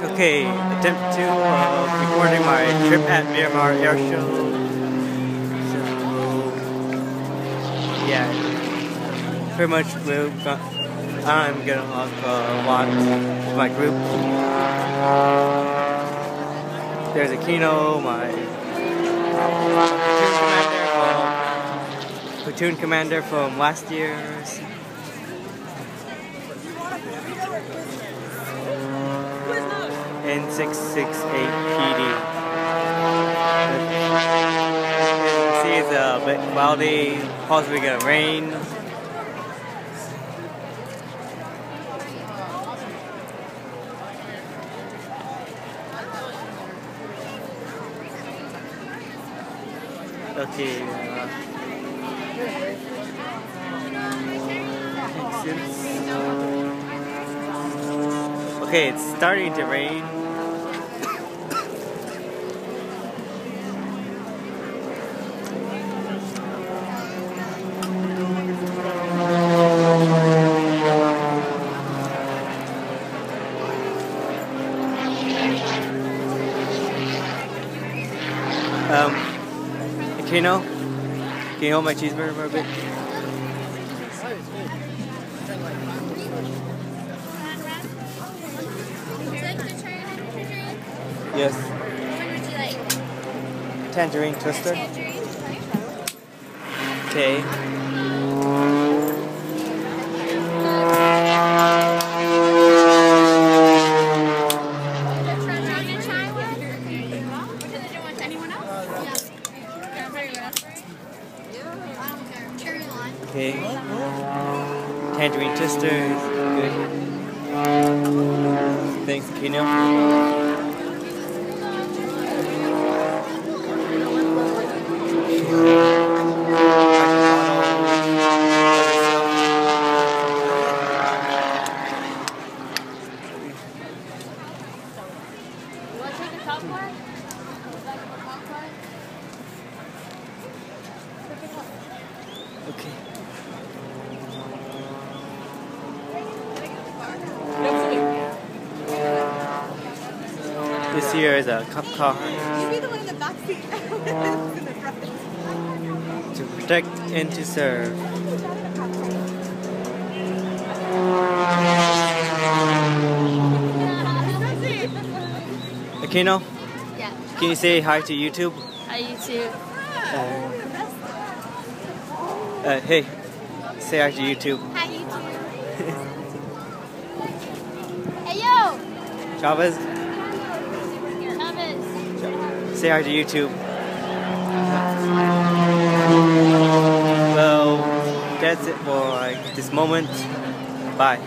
Okay, attempt 2 of recording my trip at Miramar Airshow. So, yeah, pretty much I'm gonna walk a lot with my group. There's Aquino, my platoon commander from last year's. N668 PD. You see it's a bit cloudy, possibly gonna rain. Okay. Okay, it's starting to rain. Aquino, can you hold my cheeseburger for a bit? Yes. What would you like? Tangerine twister. Tangerine? Okay. Okay. Tangerine twister is good. Thanks, Aquino. Okay. This here is a cop car. You be the one in the back seat. In the front. To protect and to serve. Aquino? Yeah. Can you say hi to YouTube? Hi, YouTube. Hey, say hi to YouTube. Hi, YouTube. Hey, yo! Chavez, Thomas. say hi to YouTube. Well, that's it for this moment. Bye.